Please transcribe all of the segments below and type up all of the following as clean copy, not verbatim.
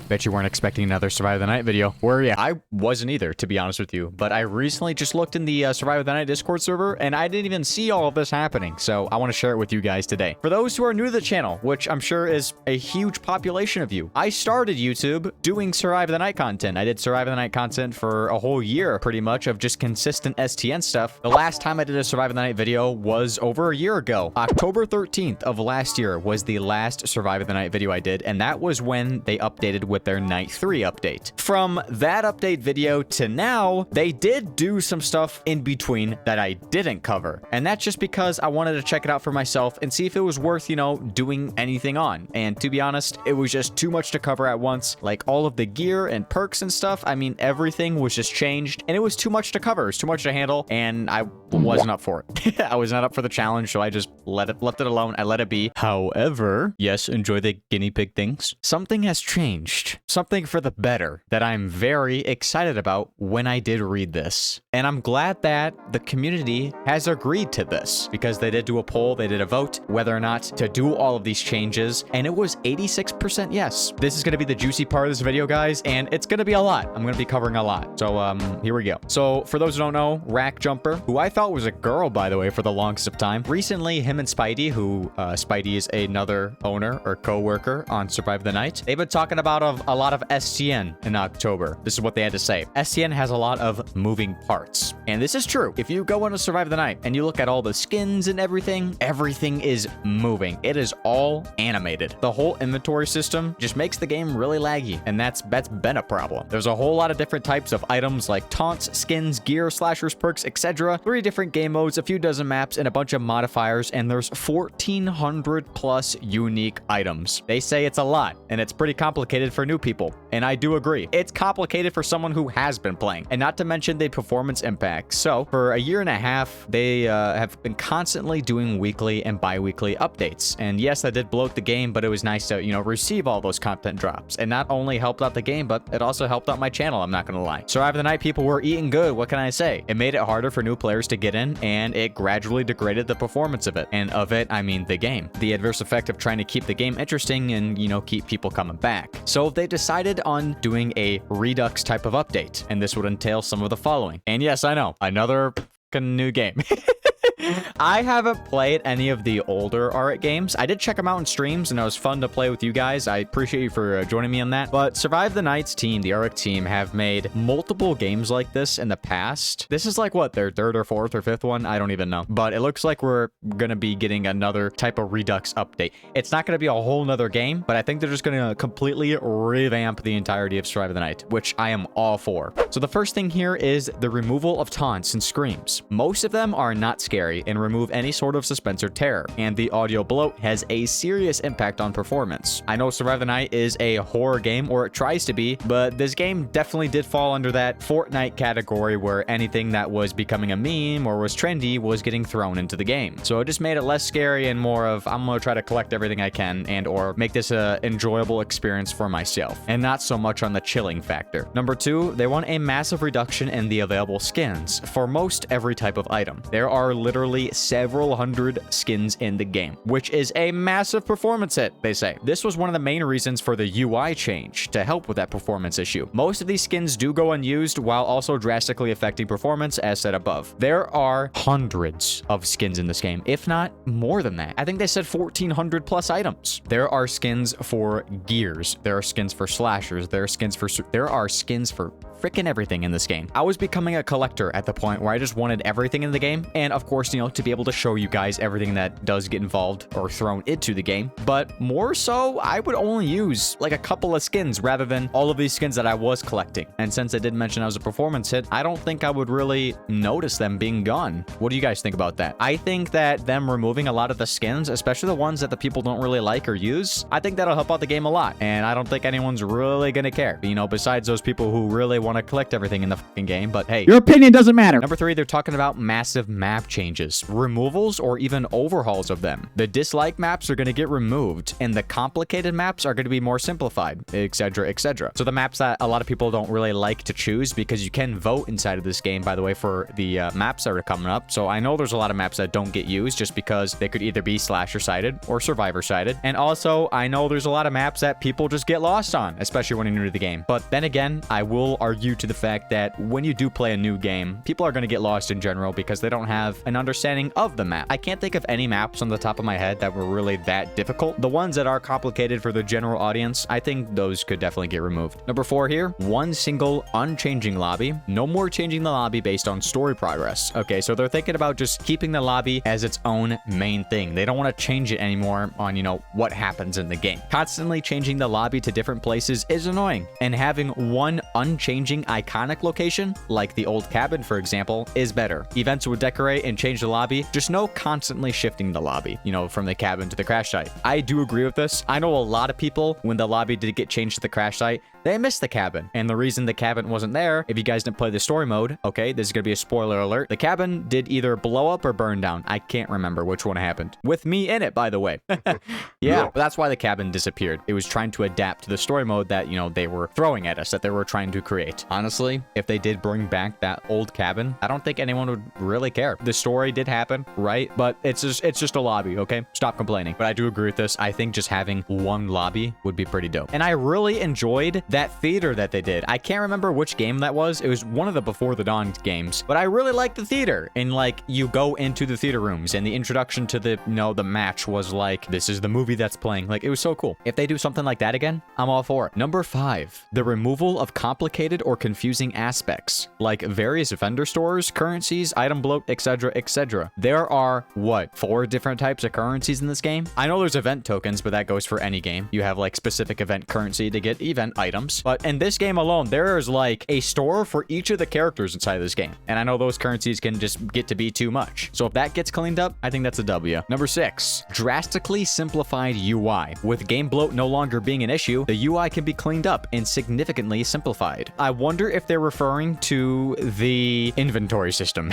Bet you weren't expecting another Survive the Night video, were ya? I wasn't either, to be honest with you, but I recently just looked in the Survive the Night Discord server, and I didn't even see all of this happening, so I want to share it with you guys today. For those who are new to the channel, which I'm sure is a huge population of you, I started YouTube doing Survive the Night content. I did Survive the Night content for a whole year, pretty much, of just consistent STN stuff. The last time I did a Survive the Night video was over a year ago. October 13th of last year was the last Survive the Night video I did, and that was when they updated with their Night 3 update. From that update video to now, they did do some stuff in between that I didn't cover, and that's just because I wanted to check it out for myself and see if it was worth, you know, doing anything on. And to be honest, it was just too much to cover at once. Like all of the gear and perks and stuff, I mean, everything was just changed, and it was too much to cover. It was too much to handle, and I wasn't up for it. I was not up for the challenge, so I just left it alone. I let it be. However, yes, enjoy the guinea pig things. Something has changed. Something for the better that I'm very excited about when I did read this. And I'm glad that the community has agreed to this, because they did do a poll, they did a vote whether or not to do all of these changes, and it was 86% yes. This is going to be the juicy part of this video, guys, and it's going to be a lot. I'm going to be covering a lot. So, here we go. So, for those who don't know, Rack Jumper, who I thought was a girl, by the way, for the longest of time, recently, him and Spidey, who Spidey is another owner or co-worker on Survive the Night, they've been talking about a lot of STN in October. This is what they had to say. STN has a lot of moving parts. And this is true. If you go into Survive the Night and you look at all the skins and everything is moving. It is all animated. The whole inventory system just makes the game really laggy, and that's been a problem. There's a whole lot of different types of items like taunts, skins, gear, slashers, perks, etc. 3 different game modes, a few dozen maps, and a bunch of modifiers, and there's 1,400 plus unique items. They say it's a lot, and it's pretty complicated for new people, and I do agree. It's complicated for someone who has been playing, and not to mention the performance impact. So, for a year and a half, they have been constantly doing weekly and bi-weekly updates, and yes, that did bloat the game, but it was nice to, you know, receive all those content drops, and not only helped out the game, but it also helped out my channel, I'm not gonna lie. Survive the Night people were eating good, what can I say? It made it harder for new players to get in, and it gradually degraded the performance of it, and of it, I mean the game. The adverse effect of trying to keep the game interesting and, you know, keep people coming back. So they decided on doing a Redux type of update, and this would entail some of the following. And yes, I know, another fucking new game. I haven't played any of the older Art games. I did check them out in streams, and it was fun to play with you guys. I appreciate you for joining me on that. But Survive the Night's team, the Art team, have made multiple games like this in the past. This is like, what, their 3rd or 4th or 5th one? I don't even know. But it looks like we're going to be getting another type of Redux update. It's not going to be a whole nother game, but I think they're just going to completely revamp the entirety of Survive the Night, which I am all for. So the first thing here is the removal of taunts and screams. Most of them are not scary and remove any sort of suspense or terror, and the audio bloat has a serious impact on performance. I know Survive the Night is a horror game, or it tries to be, but this game definitely did fall under that Fortnite category where anything that was becoming a meme or was trendy was getting thrown into the game. So it just made it less scary and more of, I'm gonna try to collect everything I can and or make this a enjoyable experience for myself, and not so much on the chilling factor. Number 2, they want a massive reduction in the available skins for most every type of item. There are literally several hundred skins in the game, which is a massive performance hit, they say. This was one of the main reasons for the UI change, to help with that performance issue. Most of these skins do go unused, while also drastically affecting performance, as said above. There are hundreds of skins in this game, if not more than that. I think they said 1,400 plus items. There are skins for gears, there are skins for slashers, there are skins for freaking everything in this game. I was becoming a collector at the point where I just wanted everything in the game, and of course, you know, to be able to show you guys everything that does get involved or thrown into the game. But more so, I would only use like a couple of skins rather than all of these skins that I was collecting. And since I did mention I was a performance hit, I don't think I would really notice them being gone. What do you guys think about that? I think that them removing a lot of the skins, especially the ones that the people don't really like or use, I think that'll help out the game a lot. And I don't think anyone's really gonna care, you know, besides those people who really want to collect everything in the fucking game, but hey. Your opinion doesn't matter. Number 3, they're talking about massive map changes, removals, or even overhauls of them. The dislike maps are going to get removed, and the complicated maps are going to be more simplified, etc., etc. So the maps that a lot of people don't really like to choose, because you can vote inside of this game, by the way, for the maps that are coming up. So I know there's a lot of maps that don't get used just because they could either be slasher-sided or survivor-sided. And also, I know there's a lot of maps that people just get lost on, especially when you're new to the game. But then again, I will argue to the fact that when you do play a new game, people are going to get lost in general because they don't have an understanding of the map. I can't think of any maps on the top of my head that were really that difficult. The ones that are complicated for the general audience, I think those could definitely get removed. Number 4 here, one single unchanging lobby. No more changing the lobby based on story progress. Okay, so they're thinking about just keeping the lobby as its own main thing. They don't want to change it anymore on, what happens in the game. Constantly changing the lobby to different places is annoying, and having one unchanging iconic location, like the old cabin, for example, is better. Events would decorate and change the lobby, just no constantly shifting the lobby, from the cabin to the crash site. I do agree with this. I know a lot of people, when the lobby did get changed to the crash site, they missed the cabin. And the reason the cabin wasn't there, if you guys didn't play the story mode, okay, this is gonna be a spoiler alert. The cabin did either blow up or burn down. I can't remember which one happened. With me in it, by the way. Yeah, but that's why the cabin disappeared. It was trying to adapt to the story mode that, they were throwing at us, that they were trying to create. Honestly, if they did bring back that old cabin, I don't think anyone would really care. The story did happen, right? But it's just a lobby, okay? Stop complaining. But I do agree with this. I think just having one lobby would be pretty dope. And I really enjoyed that theater that they did. I can't remember which game that was. It was one of the Before the Dawn games, but I really liked the theater. And like, you go into the theater rooms, and the introduction to the match was like, this is the movie that's playing. Like, it was so cool. If they do something like that again, I'm all for it. Number 5, the removal of complicated or confusing aspects, like various vendor stores, currencies, item bloat, etc., etc. There are, 4 different types of currencies in this game? I know there's event tokens, but that goes for any game. You have like specific event currency to get event items. But in this game alone, there is like a store for each of the characters inside of this game. And I know those currencies can just get to be too much. So if that gets cleaned up, I think that's a W. Number 6, drastically simplified UI. With game bloat no longer being an issue, the UI can be cleaned up and significantly simplified. I wonder if they're referring to the inventory system.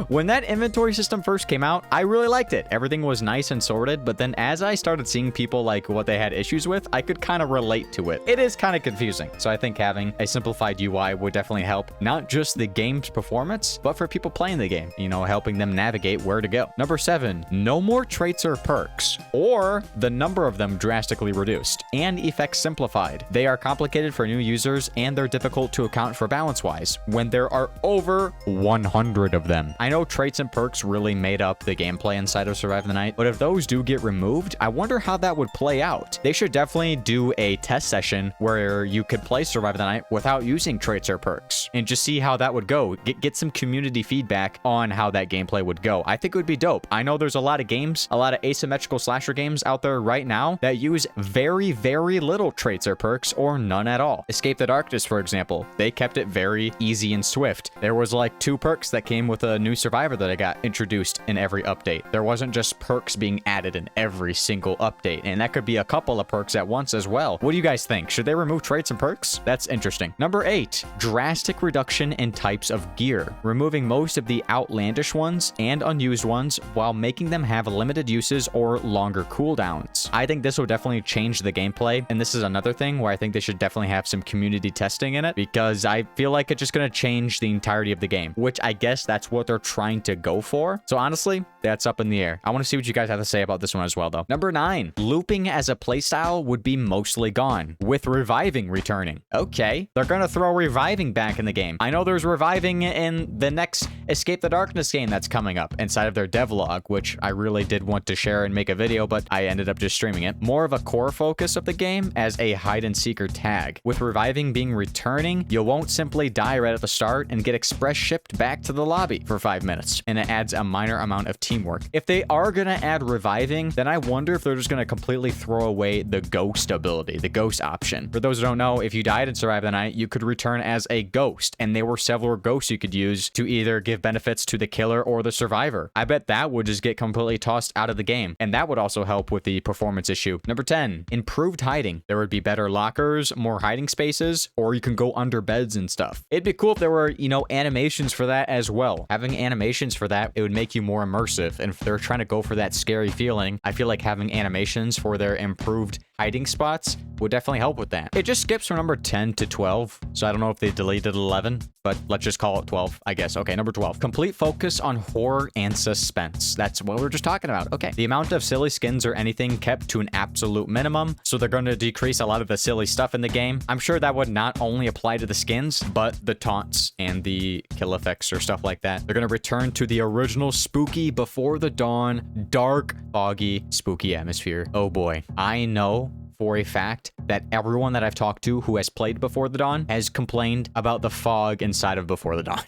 When that inventory system first came out, I really liked it. Everything was nice and sorted, but then as I started seeing people like what they had issues with, I could kind of relate to it. It is kind of confusing. So I think having a simplified UI would definitely help not just the game's performance, but for people playing the game, helping them navigate where to go. Number 7, no more traits or perks, or the number of them drastically reduced, and effects simplified. They are complicated for new users, and they're difficult to account for balance-wise when there are over 100 of them. I know traits and perks really made up the gameplay inside of Survive the Night, but if those do get removed, I wonder how that would play out. They should definitely do a test session where you could play Survive the Night without using traits or perks and just see how that would go. Get some community feedback on how that gameplay would go. I think it would be dope. I know there's a lot of games, a lot of asymmetrical slasher games out there right now that use very, very little traits or perks or none at all. Escape the Darkness, for example, they kept it very easy and swift. There was like 2 perks that came with a new survivor that I got introduced in every update. There wasn't just perks being added in every single update, and that could be a couple of perks at once as well. What do you guys think? Should they remove traits and perks? That's interesting. Number 8, drastic reduction in types of gear, removing most of the outlandish ones and unused ones while making them have limited uses or longer cooldowns. I think this will definitely change the gameplay, and this is another thing where I think they should definitely have some community testing in it, because I feel like it's just going to change the entirety of the game, which I guess that's what they're trying to go for. So honestly, that's up in the air. I want to see what you guys have to say about this one as well, though. Number 9, looping as a playstyle would be mostly gone, with reviving returning. Okay, they're going to throw reviving back in the game. I know there's reviving in the next Escape the Darkness game that's coming up inside of their devlog, which I really did want to share and make a video, but I ended up just streaming it. More of a core focus of the game as a hide and seeker tag. With reviving being returning, you won't simply die right at the start and get express shipped back to the lobby for 5 minutes, and it adds a minor amount of teamwork. If they are going to add reviving, then I wonder if they're just going to completely throw away the ghost ability, the ghost option. For those who don't know, if you died in Survive the Night, you could return as a ghost, and there were several ghosts you could use to either give benefits to the killer or the survivor. I bet that would just get completely tossed out of the game, and that would also help with the performance issue. Number 10, improved hiding. There would be better lockers, more hiding spaces, or you could can go under beds and stuff. It'd be cool if there were, you know, animations for that as well. Having animations for that, it would make you more immersive. And if they're trying to go for that scary feeling, I feel like having animations for their improved hiding spots would definitely help with that. It just skips from number 10 to 12. So I don't know if they deleted 11, but let's just call it 12, I guess. Okay, number 12. Complete focus on horror and suspense. That's what we were just talking about. Okay. The amount of silly skins or anything kept to an absolute minimum. So they're going to decrease a lot of the silly stuff in the game. I'm sure that would not only apply to the skins, but the taunts and the kill effects or stuff like that. They're going to return to the original spooky before the dawn, dark, foggy, spooky atmosphere. Oh boy. I know for a fact that everyone that I've talked to who has played Before the Dawn has complained about the fog inside of Before the Dawn.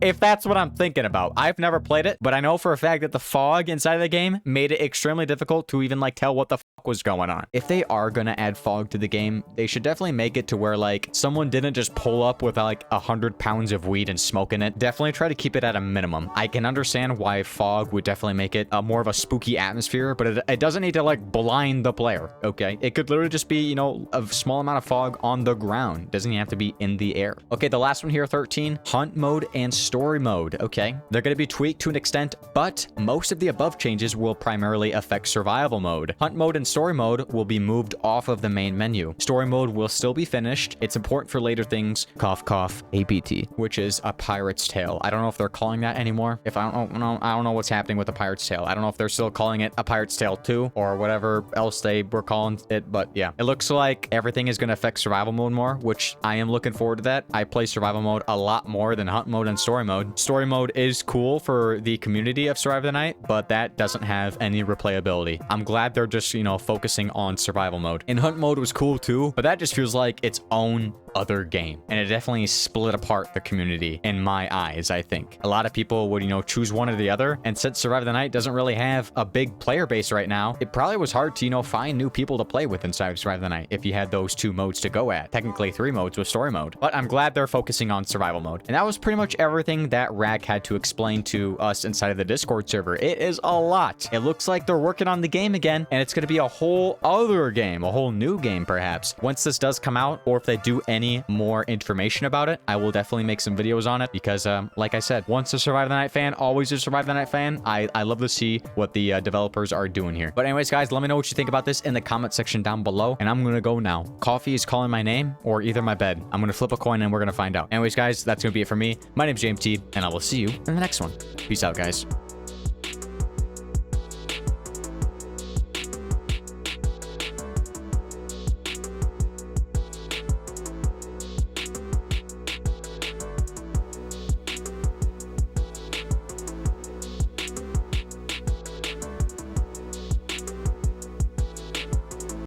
If that's what I'm thinking about. I've never played it, but I know for a fact that the fog inside of the game made it extremely difficult to even like tell what the fuck was going on. If they are gonna add fog to the game, they should definitely make it to where like someone didn't just pull up with like 100 pounds of weed and smoke in it. Definitely try to keep it at a minimum. I can understand why fog would definitely make it more of a spooky atmosphere, but it doesn't need to like blind the player, okay? It could literally just be, you know, a small amount of fog on the ground. Doesn't even have to be in the air. Okay, the last one here, 13, hunt mode and story mode. Okay, they're going to be tweaked to an extent, but most of the above changes will primarily affect survival mode. Hunt mode and story mode will be moved off of the main menu. Story mode will still be finished. It's important for later things. Cough, cough, APT, which is a pirate's tale. I don't know if they're calling that anymore. If I don't know what's happening with the pirate's tale. I don't know if they're still calling it a pirate's tale 2 or whatever else they were calling it, but yeah, it looks like everything is going to affect survival mode more, which I am looking forward to that. I play survival mode a lot more than hunt mode and story mode. Story mode is cool for the community of Survive the Night, but that doesn't have any replayability. I'm glad they're just, you know, focusing on survival mode. And hunt mode was cool too, but that just feels like its own other game, and it definitely split apart the community in my eyes. I think a lot of people would, you know, choose one or the other, and since Survive the Night doesn't really have a big player base right now, it probably was hard to, you know, find new people to play with inside of Survive the Night if you had those 2 modes to go at. Technically 3 modes with story mode, but I'm glad they're focusing on survival mode. And that was pretty much everything that Rag had to explain to us inside of the Discord server. It is a lot. It looks like they're working on the game again, and it's going to be a whole other game, a whole new game perhaps, once this does come out, or if they do any more information about it, I will definitely make some videos on it because, like I said, once a Survive the Night fan, always a Survive the Night fan. I love to see what the developers are doing here. But anyways, guys, let me know what you think about this in the comment section down below, and I'm gonna go now. Coffee is calling my name, or either my bed. I'm gonna flip a coin and we're gonna find out. Anyways, guys, that's gonna be it for me. My name's James T, and I will see you in the next one. Peace out, guys.